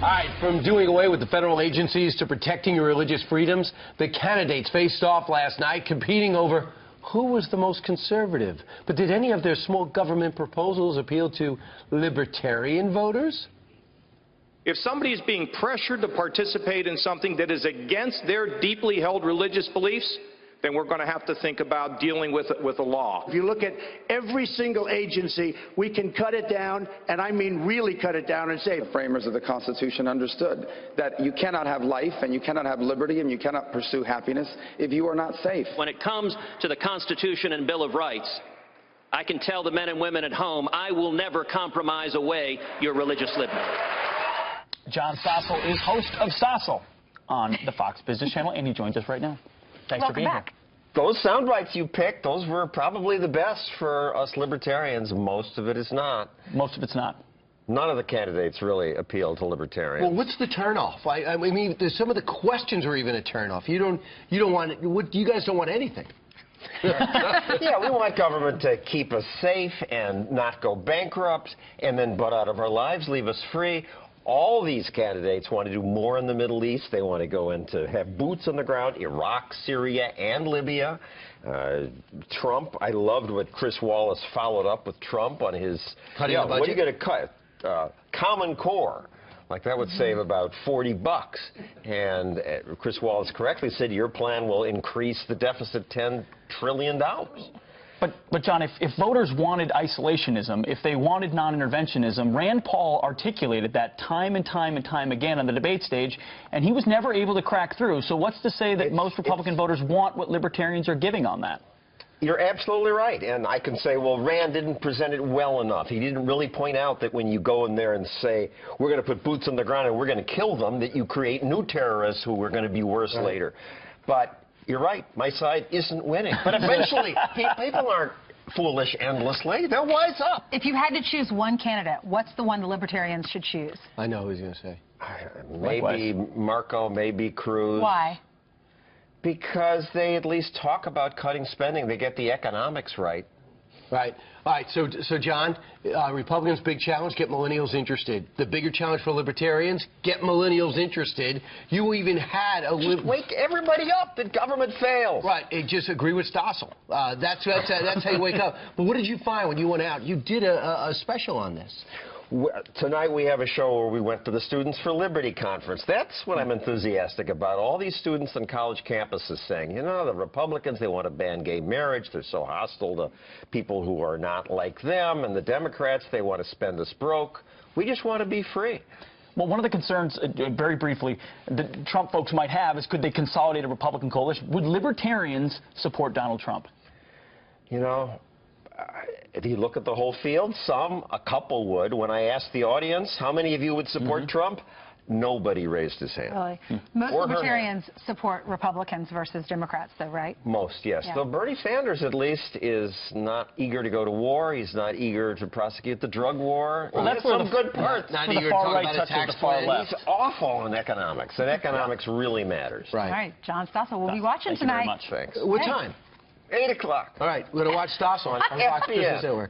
All right, from doing away with the federal agencies to protecting your religious freedoms, the candidates faced off last night competing over who was the most conservative. But did any of their small government proposals appeal to libertarian voters? If somebody is being pressured to participate in something that is against their deeply held religious beliefs, then we're going to have to think about dealing with it with a law. If you look at every single agency, we can cut it down, and I mean really cut it down and say... The framers of the Constitution understood that you cannot have life and you cannot have liberty and you cannot pursue happiness if you are not safe. When it comes to the Constitution and Bill of Rights, I can tell the men and women at home, I will never compromise away your religious liberty. John Stossel is host of Stossel on the Fox Business Channel, and he joins us right now. Thanks for being here. Those sound bites you picked, those were probably the best for us libertarians. Most of it is not. Most of it's not. None of the candidates really appeal to libertarians. Well, what's the turnoff? I mean, some of the questions are even a turnoff. You don't want you guys don't want anything. Yeah, we want government to keep us safe and not go bankrupt, and then butt out of our lives, leave us free. All these candidates want to do more in the Middle East. They want to go into, have boots on the ground, Iraq, Syria, and Libya. Trump, I loved what Chris Wallace followed up with Trump on his, what are you going to cut? Common Core. Like that would save about $40. And Chris Wallace correctly said your plan will increase the deficit $10 trillion. But John, if voters wanted isolationism, if they wanted non-interventionism, Rand Paul articulated that time and time and time again on the debate stage, and he was never able to crack through. So what's to say that most Republican voters want what libertarians are giving on that? You're absolutely right. And I can say, well, Rand didn't present it well enough. He didn't really point out that when you go in there and say, we're going to put boots on the ground and we're going to kill them, that you create new terrorists who are going to be worse later. But you're right. My side isn't winning. But eventually, people aren't foolish endlessly. They'll wise up. If you had to choose one candidate, what's the one the libertarians should choose? I know who he's going to say. Maybe Marco, maybe Cruz. Why? Because they at least talk about cutting spending. They get the economics right. Right. All right. So John, Republicans' big challenge, get millennials interested. The bigger challenge for libertarians, get millennials interested. You even had a... Just wake everybody up that government fails. Right. Just agree with Stossel. That's how you wake up. But what did you find when you went out? You did a special on this. Tonight we have a show where we went to the Students for Liberty conference. That's what I'm enthusiastic about. All these students on college campuses saying, you know, the Republicans, they want to ban gay marriage. They're so hostile to people who are not like them. And the Democrats, they want to spend us broke. We just want to be free. Well, one of the concerns, very briefly, that Trump folks might have is could they consolidate a Republican coalition? Would libertarians support Donald Trump? You know, if you look at the whole field, a couple would. When I asked the audience, how many of you would support Trump? Nobody raised his hand. Really? Most libertarians support Republicans versus Democrats, though, right? Most, yes. Yeah. Though Bernie Sanders, at least, is not eager to go to war. He's not eager to prosecute the drug war. Well, that's some good parts. Not eager to talk about a tax plan. He's awful on economics, and economics really matters. Right. All right, John Stossel, we'll be watching Thank tonight. You very much. Thanks. What time? 8 o'clock. All right, we're going to watch Stossel on Fox Business Network.